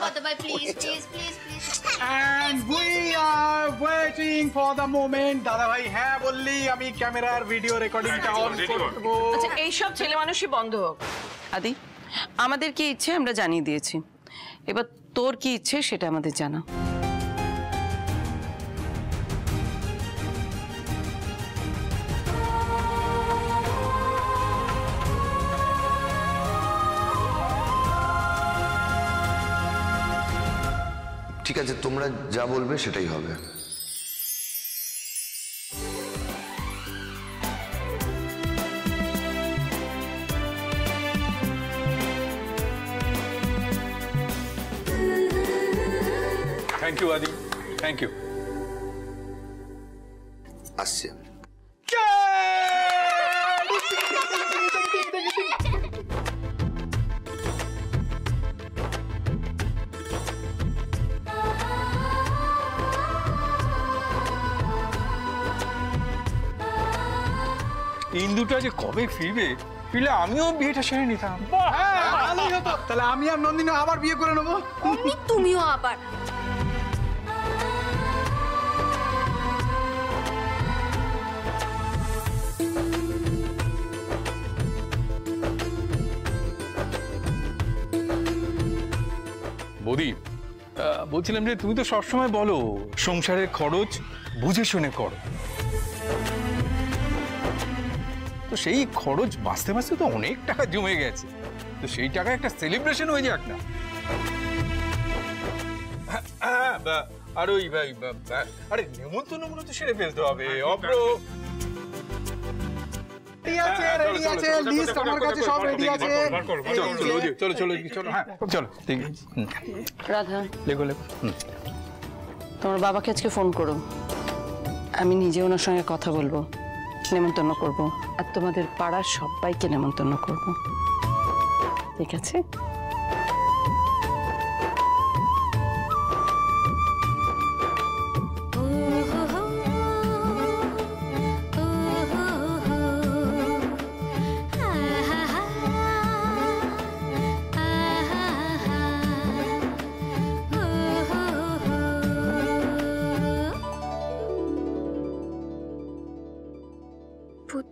Godabhai, please. And we are waiting for the moment. দাদা ভাই হ্যাঁ বললি আমি ক্যামেরার ভিডিও রেকর্ডিংটা অন করব। আচ্ছা এই সব ছেলে মানুষই বন্ধ হোক। আদি আমাদের কি ইচ্ছে আমরা জানিয়ে দিয়েছি, এবার তোর কি ইচ্ছে সেটা আমাদের জানা। ঠিক আছে, তোমরা যা বলবে সেটাই হবে। থ্যাংক ইউ আদি, থ্যাংক ইউ। আসছি আমি। ইন্দুটা যে কবে ফিরবে, ফিরলে আমিও বিয়েটা সেরে নিতাম। ভালোই হতো, তাহলে আমি আর নন্দিনী আবার বিয়ে করে নেবো। তুমিও আবার। বৌদি বলছিলাম যে তুমি তো সবসময় বলো সংসারের খরচ বুঝে শুনে করো, তো সেই খরচ বাঁচতে বাঁচতে তো অনেক টাকা জমে গেছে, তো সেই টাকা একটা সেলিব্রেশন হয়ে যাক না। আর ওই ভাই আরে নেমন্তন্নগুলো তো সেরে ফেলতে হবে। অব্র রেডি আছে, লিস্ট আমার কাছে সব রেডি আছে। চলো চলো চলো, হ্যাঁ চলো ঠিক আছে। রাধা লেখো। তোমার বাবাকে আজকে ফোন করো, আমি নিজে ওনার সঙ্গে কথা বলবো, নেমন্তন্ন করব, আর তোমাদের পাড়ার সবাইকে নেমন্তন্ন করব, ঠিক আছে?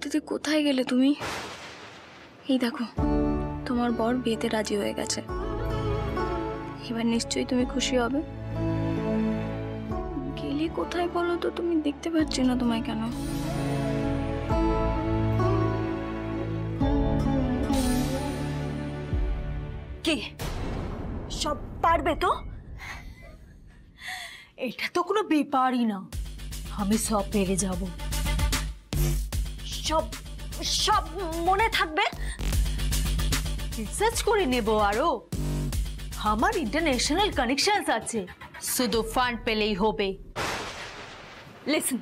দিদি কোথায় গেলে তুমি? এই দেখো তোমার বর বিয়েতে রাজি হয়ে গেছে, এবার নিশ্চয়ই তুমি খুশি হবে। গেলে কোথায় বলো তো? তুমি দেখতে পাচ্ছি না তোমায় কেন? কি সব পারবে তো? এটা তো কোনো ব্যাপারই না, আমি সব পেরে যাব। সব সব মনে থাকবে, রিসার্চ করে নেব, আরো আমার ইন্টারন্যাশনাল কানেকশনস আছে, শুধু ফান্ড পেলেই হবে। লিসেন,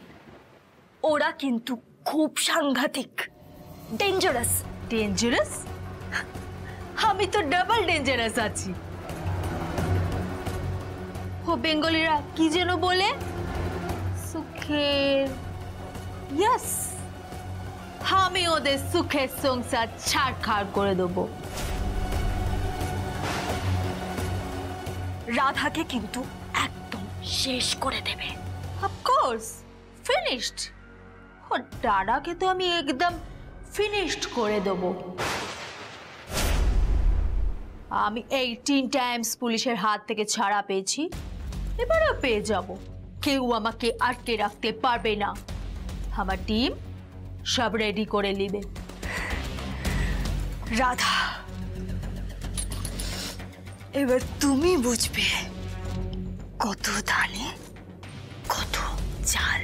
ওরা কিন্তু খুব সাংঘাতিক, ডেঞ্জারাস। ডেঞ্জারাস? আমি তো ডাবল ডেঞ্জারাস আছি। ও বেঙ্গলিরা কি যেন বলে, সুখের, ইয়েস, আমি ওদের সুখের সংসার ছাড়খাড় করে দেবো। রাধাকে কিন্তু একদম শেষ করে দেবে। Of course finished. ও দাদাকে তো আমি একদম ফিনিশড করে দেবো। আমি 18 টাইমস পুলিশের হাত থেকে ছাড়া পেয়েছি, এবারেও পেয়ে যাব। কেউ আমাকে আটকে রাখতে পারবে না। আমার টিম সব রেডি করে নিবে। রাধা, এবার তুমি বুঝবে কত ধানে কত চাল।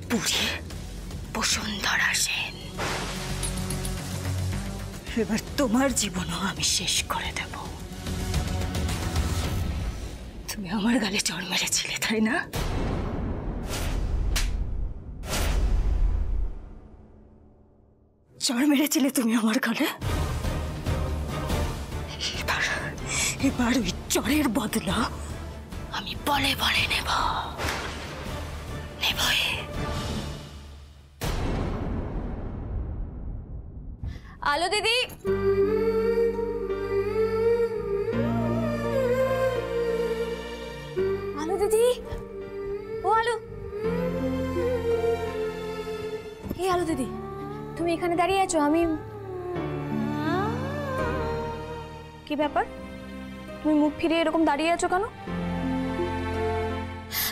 বুড়ি বসুন্ধরা সেন, এবার তোমার জীবনও আমি শেষ করে দেব। তুমি আমার গালে চড় মেরেছিলে, তাই না? চড় মেরেছিলে তুমি আমার গালে। এবার ওই চড়ের বদলা আমি বলে বলে নেব। আলো দিদি, আলো দিদি, ও আলো, এই আলো দিদি, তুমি এখানে দাঁড়িয়ে আছো? আমি কি ব্যাপার, তুমি মুখ ফিরিয়ে এরকম দাঁড়িয়ে আছো কেন?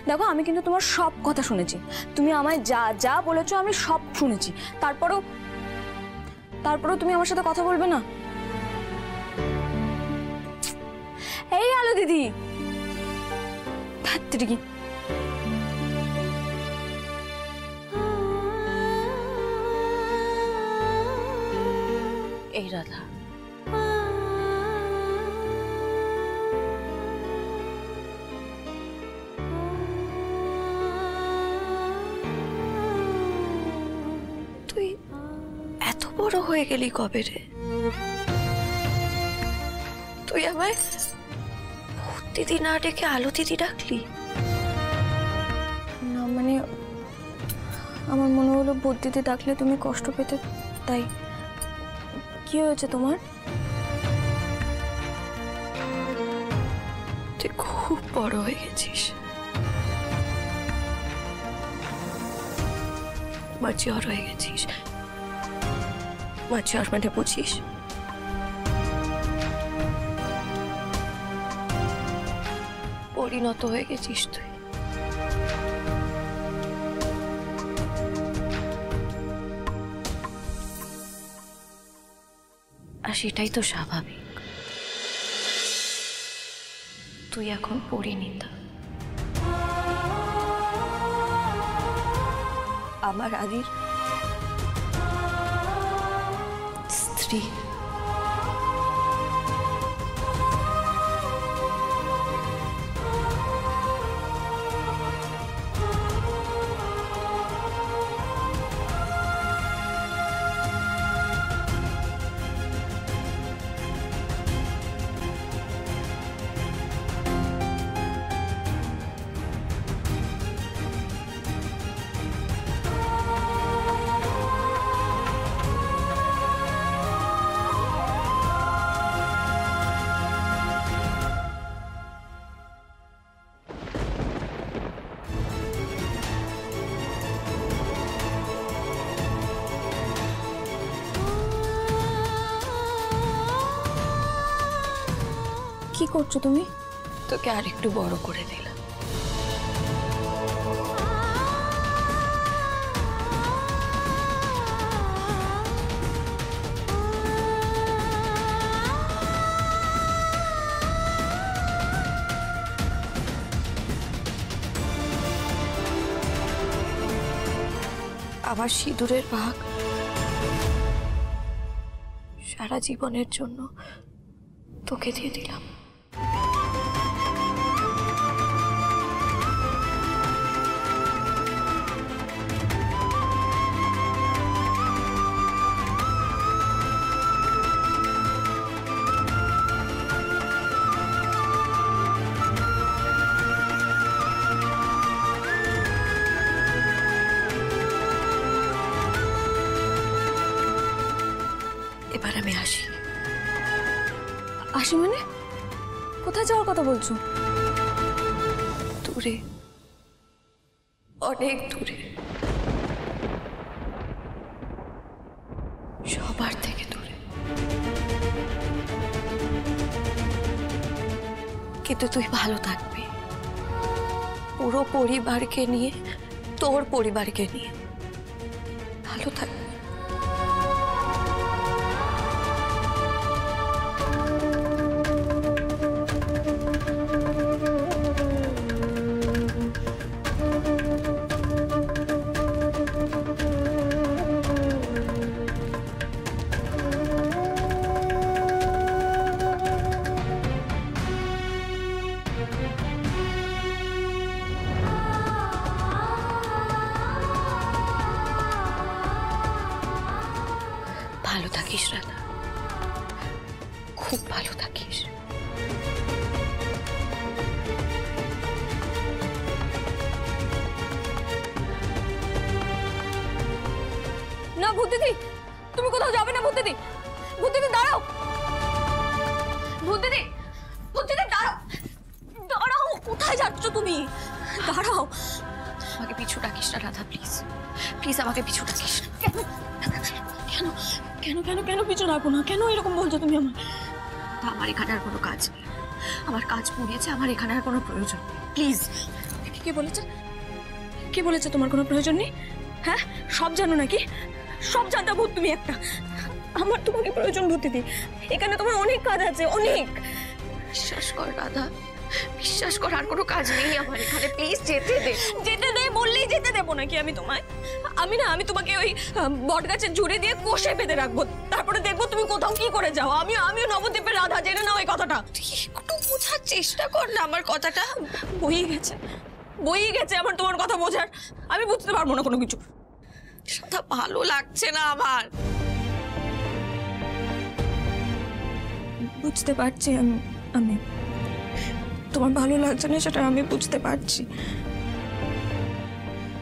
দেখো, আমি কিন্তু তোমার সব কথা শুনেছি, তুমি আমায় যা যা বলেছো আমি সব শুনেছি, তারপরেও তুমি আমার সাথে কথা বলবে না? এই আলো দিদি, কি এই রাধা, তুই এত বড় হয়ে গেলি কবে রে? তুই আমায় দিদি না ডেকে আলো দিদি ডাকলি? না মানে আমার মনে হলো দিদি ডাকলে তুমি কষ্ট পেতে, তাই। কি হয়েছে তোমার? তুই খুব বড় হয়ে গেছিস, ম্যাচিওর হয়ে গেছিস। ম্যাচিওর মানে বুঝিস? পরিণত হয়ে গেছিস তুই। আর সেটাই তো স্বাভাবিক, তুই এখন পরিণীতা, আমার আদির স্ত্রী। কি করছো তুমি? তোকে আরেকটু বড় করে দিলাম। আমার সিঁদুরের ভাগ সারা জীবনের জন্য তোকে দিয়ে দিলাম। এবার আমি আসি। আসি মানে? কোথায় যাওয়ার কথা বলছো? দূরে, অনেক দূরে, সবার থেকে দূরে। কিন্তু তুই ভালো থাকবি, পুরো পরিবারকে নিয়ে, তোর পরিবারকে নিয়ে ভালো থাকবি। ভালো থাকিস রাধা, খুব ভালো থাকিস। না ভূত দিদি, তুমি কোথাও যাবে না ভূত দিদি। ভূত দিদি দাঁড়াও, ভূত দিদি, ভূত দিদি দাঁড়াও, দাঁড়াও, কোথায় যাচ্ছ তুমি? দাঁড়াও, আমাকে পিছু ডাকিস না রাধা, প্লিজ প্লিজ আমাকে পিছু ডাকিস না। কেন কেন কেন কেন পিছু ডাকো না? কেন এরকম বলছো তুমি? আমার এখানে আর কোনো কাজ নেই, আমার কাজ পুড়িয়েছে, আমার এখানে আর কোনো প্রয়োজন নেই, প্লিজ। কে বলেছে, কে বলেছে তোমার কোনো প্রয়োজন নেই? হ্যাঁ, সব জানো নাকি? সব জানতা ভূত তুমি একটা। আমার তোমাকে প্রয়োজন ভূত দিদি, এখানে তোমার অনেক কাজ আছে, অনেক। বিশ্বাস কর রাধা, বিশ্বাস কর, আর কোনো কাজ নেই আমার এখানে, প্লিজ যেতে দে। যেতে দে বললেই যেতে দেবো নাকি আমি তোমায়? আমি তোমাকে ওই বট গাছের ঝুড়ি দিয়ে কষে বেঁধে রাখবো, তারপরে দেখবো তুমি কোথাও কি করে যাও। আমিও নবদ্বীপের রাধা, জেনে নাও এই কথাটা। একটু বোঝার চেষ্টা কর না আমার কথাটা। বইয়ে গেছে আমার তোমার কথা বোঝার, আমি বুঝতে পারবো না কোনো কিছু। সেটা ভালো লাগছে না আমার। বুঝতে পারছি আমি তোমার ভালো লাগছে না, সেটা আমি বুঝতে পারছি।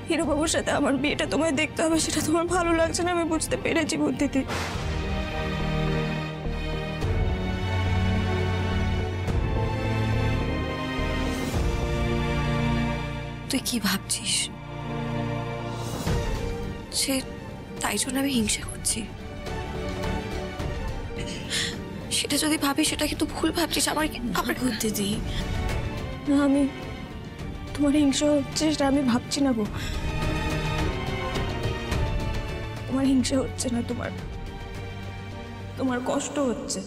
হিরোবাবুর সাথে আমার বিয়েটা তোমায় দেখতে হবে, সেটা তোমার ভালো লাগছে না, আমি বুঝতে পেরেছি বুদ্ধিতে। তুই কি ভাবছিস? সে তাই জন্য আমি হিংসা করছি, সেটা যদি ভাবি সেটা কিন্তু ভুল ভাবছিস। আমার বুদ্ধি দি না, আমি তোমার হিংসা হচ্ছে সেটা আমি ভাবছি না গো। তোমার হিংসা হচ্ছে না, তোমার কষ্ট হচ্ছে।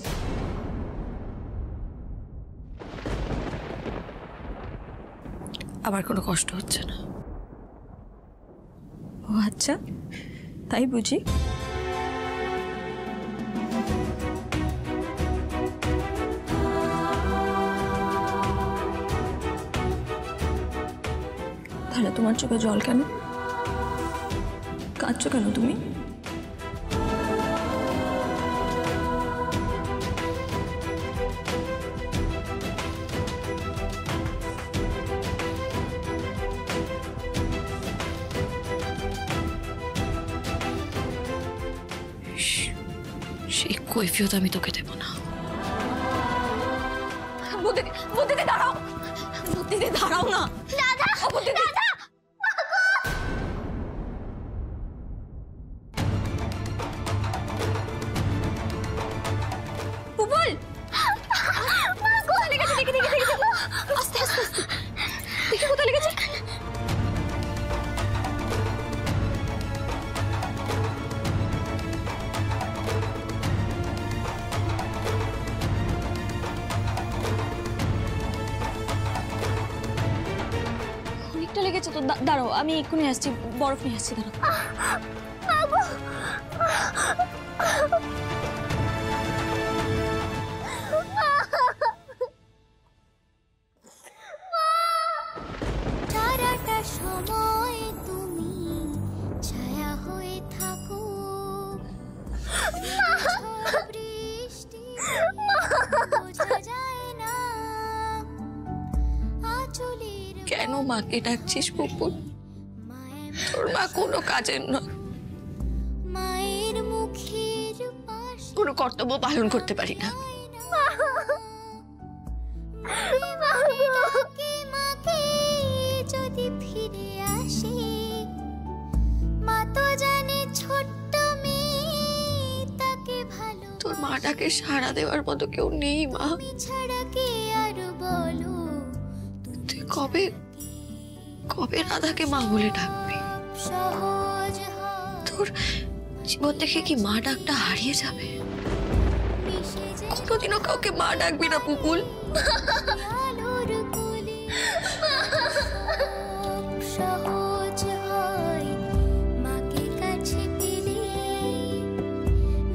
আমার কোনো কষ্ট হচ্ছে না। ও আচ্ছা, তাই বুঝি। তাহলে তোমার চোখে জল কেন? কাঁদছো কেন তুমি? সেই কৈফিয়ত আমি তোকে দেব না। বুদ্ধিতে দাঁড়াও, বুদ্ধিতে দাঁড়াও না। দাদা, দাদা, পুপুল, কোথায় লেগেছে? দেখি আস্তে আস্তে দেখি কোথায় লেগেছে। লেগেছে তো, দাঁড়াও আমি এক্ষুনি আসছি, বরফ নিয়ে আসছি, দাঁড়াও। সারাটা সময় তুমি ছায়া হয়ে থাকো, বৃষ্টি বোঝা যায় না আঁচলের। কেন মাকে ডাকছিস পুপুল? তোর মা কোনো কাজের নয়, মায়ের মুখের পাশে কোনো কর্তব্য পালন করতে পারি না। মাকে যদি ফিরে আসে, মা তো জানে ছোট্ট মেয়ে তাকে ভালো। তোর মাটাকে সাড়া দেওয়ার মতো কেউ নেই মা। তুমি ছাড়া কে আর বলো? তুই কবে রাধাকে মা বলে ডাকবি? সহজ তোর জীবন থেকে কি মা ডাকটা হারিয়ে যাবে? কোনোদিনও কাউকে মা ডাকবি না পুপুল। আলোর কোলে সহজ হয়, মাকে কাছে পেলে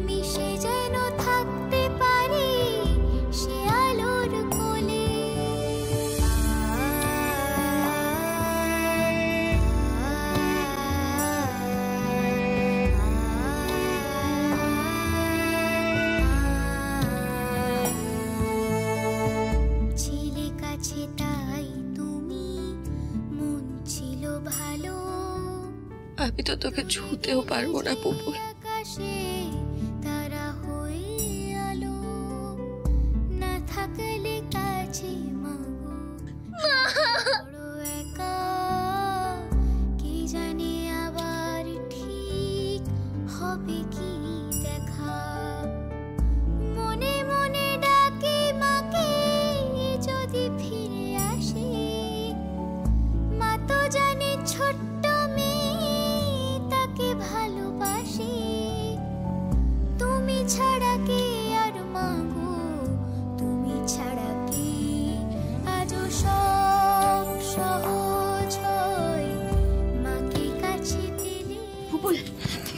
মিশে যেন থাকতে পারে সে আলোর কোলে। ছেলে কাছে তাই তুমি, মন ছিল ভালো। আমি তো তোকে ছুঁতেও পারবো না পুপুল। আকাশে থাকলে কাছে মাগো বড় একা কি জানি আবার ঠিক হবে কি দেখা মনে মনে ডাকে মাকে যদি ফিরে আসে মা তো জানে ছোট্ট মেয়ে তাকে ভালোবাসে তুমি ছাড়া কে আর মাগো তুমি ছাড়া কে আজও সব সহজ হয় মাকে কাছে পেলে পুপুল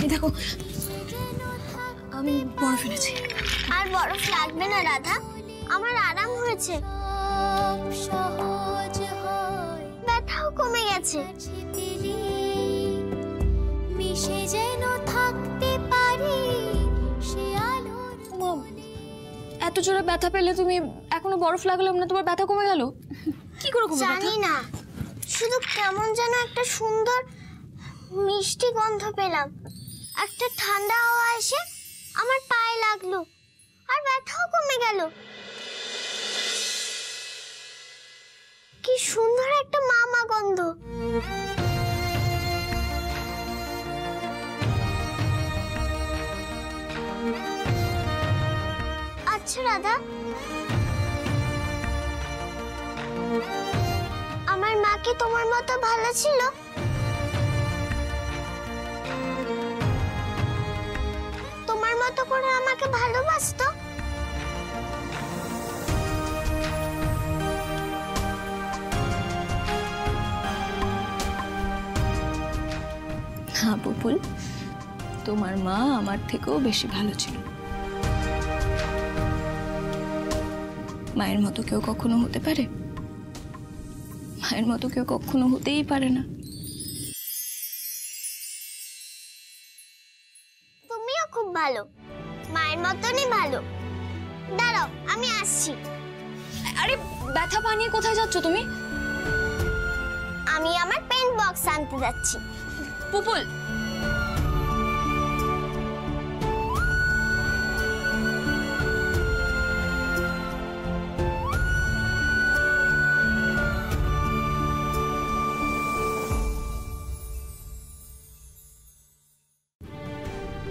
এই দেখো আমি বরফ এনেছি। আর বরফ লাগবে না রাধা, আমার আরাম হয়েছে, সব সহজ হয় ব্যথাও কমে গেছে, মিশে যেন থাকতে পারি সে আলোর কোলে। এত জোরে ব্যথা পেলে তুমি এখনো বরফ লাগালাম না তোমার ব্যথা কমে গেল? কি করে কমে? জানি না, শুধু কেমন যেন একটা সুন্দর মিষ্টি গন্ধ পেলাম, একটা ঠান্ডা হাওয়া এসে আমার পায়ে লাগলো আর ব্যথাও কমে গেল। কি সুন্দর একটা মামা গন্ধ। আচ্ছা রাধা, আমার মা কি তোমার মতো ভালো ছিল? তোমার মতো করে আমাকে ভালোবাসতো? হ্যাঁ পুপুল, তোমার মা আমার থেকেও বেশি ভালো ছিল। মায়ের মতো কেউ কখনো হতে পারে? মায়ের মতো কেউ কখনো হতেই পারে না। তুমিও খুব ভালো, মায়ের মতনই ভালো। দাঁড়াও, আমি আসছি। আরে ব্যথা পানিয়ে কোথায় যাচ্ছ তুমি? আমি আমার পেন বক্স আনতে যাচ্ছি। পুপুল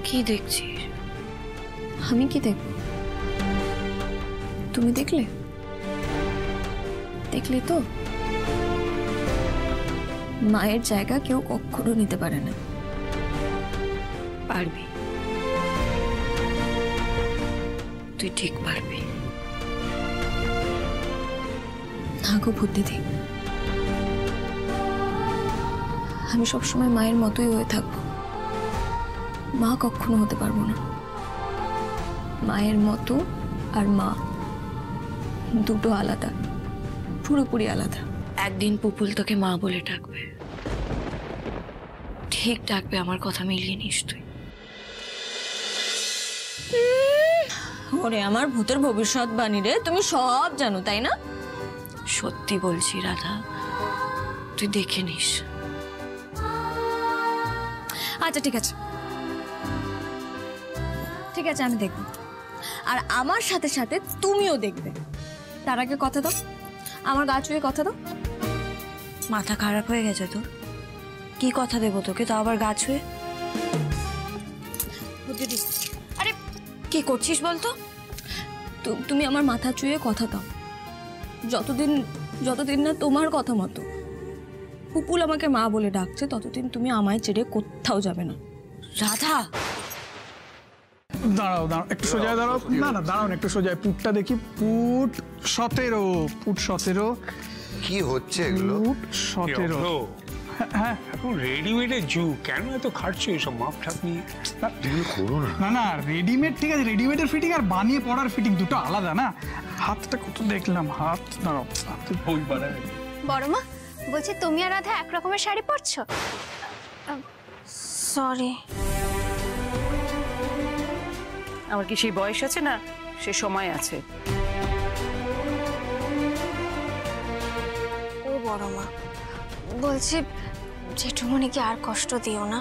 কি দেখছিস? আমি কি দেখব? তুমি দেখলে? দেখলে তো মায়ের জায়গা কেউ কখনো নিতে পারে না। পারবি, তুই ঠিক পারবি। না গো ভূতদিদি, আমি সবসময় মায়ের মতোই হয়ে থাকবো। মা কখনো হতে পারবো না। মায়ের মতো আর মা দুটো আলাদা, পুরোপুরি আলাদা। একদিন পুপুল তোকে মা বলে ডাকবে, ঠিক ডাকবে। আমার কথা মিলিয়ে নিস তুই। ওরে আমার ভূতের ভবিষ্যৎবাণী রে, তুমি সব জানো তাই না? সত্যি বলছি রাধা, তুই দেখে নিস। আচ্ছা ঠিক আছে, ঠিক আছে, আমি দেখব। আর আমার সাথে সাথে তুমিও দেখবে। তার আগে কথা দাও, আমার গা ছুঁয়ে কথা দাও। মাথা খারাপ হয়ে গেছে তো? কি কথা দেবো তোকে, তা আবার গা ছুঁয়ে? দিদি, আরে কি করছিস বলতো? তুমি আমার মাথা ছুঁয়ে কথা দাও। যতদিন না তোমার কথা মতো পুপুল আমাকে মা বলে ডাকছে, ততদিন তুমি আমায় ছেড়ে কোথাও যাবে না। রাধা দাঁড়াও দাঁড়াও, একটু সোজা দাঁড়াও। না না দাঁড়াও, একটু সোজা। পুটটা দেখি, পুট 17, পুট 17। কি হচ্ছে এগুলো? পুট 17। হ্যাঁ, এখন রেডিমেডের যুগ, কেন এত খাটছো এসব মাপ ঠাপ নিয়ে? এগুলো করো না। না না, রেডিমেড ঠিক আছে, রেডিমেডের ফিটিং আর বানিয়ে পড়ার ফিটিং দুটো আলাদা না। হাতটা কত দেখলাম, হাত দাঁড়াও, ওই বাড়ায় বড় মা, বলছি তুমি আর রাধা এক রকমের শাড়ি পরছো? সরি। আমার কি সেই বয়স আছে না, সে সময় আছে। ও বড় মা, বলছি জেঠুমনিকে আর কষ্ট দিও না।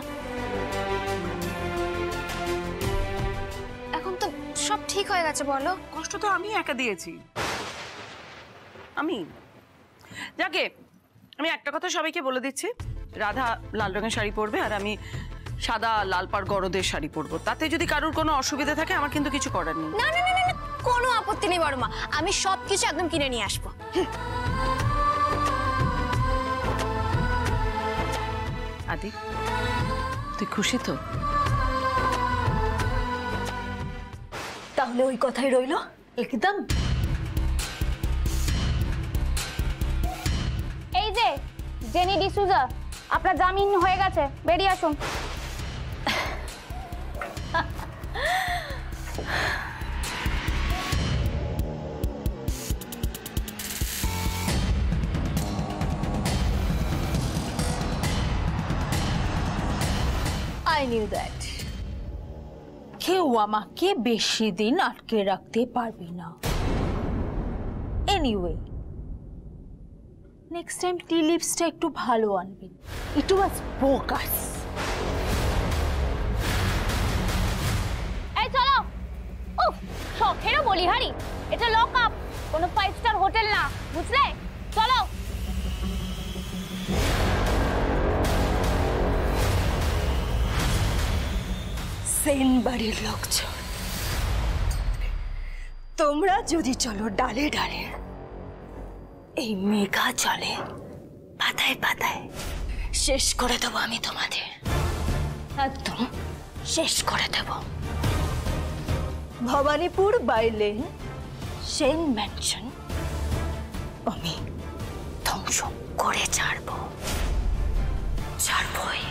এখন তো সব ঠিক হয়ে গেছে। বলো, কষ্ট তো আমি একা দিয়েছি, আমি যাকে আমি একটা কথা সবাইকে বলে দিচ্ছি, রাধা লাল রঙের শাড়ি পরবে আর আমি সাদা লাল পাড় গরদের শাড়ি পরবো। তাতে যদি কারোর কোনো অসুবিধা থাকে আমার কিন্তু কিছু করার নেই। না না না না, কোনো আপত্তি নেই বড় মা, আমি সবকিছু একদম কিনে নিয়ে আসবো। আদি, তুই খুশি তো? তাহলে ওই কথাই রইলো একদম। এই যে জেনি ডিসুজা, আপনার জামিন হয়ে গেছে, বেরিয়ে আসুন। I knew that. কেউ আমাকে বেশি দিন আটকে রাখতে পারবে না। এনিওয়ে, নেক্সট টাইম টি লিপসটা একটু ভালো আনবেন, একটু বাস ফোকাস। এই চলো। উফ, শখেরও বলিহারি, এটা লক আপ, কোনো 5 স্টার হোটেল না, বুঝলে? চলো। সেন বাড়ির লোকজন, তোমরা যদি চলো ডালে ডালে, এই মেঘা চলে পাতায় পাতায়, শেষ করে দেবো আমি তোমাদের, একদম শেষ করে দেব। ভবানীপুর বাইলে সেন ম্যানশন আমি ধ্বংস করে ছাড়বো, ছাড়বই।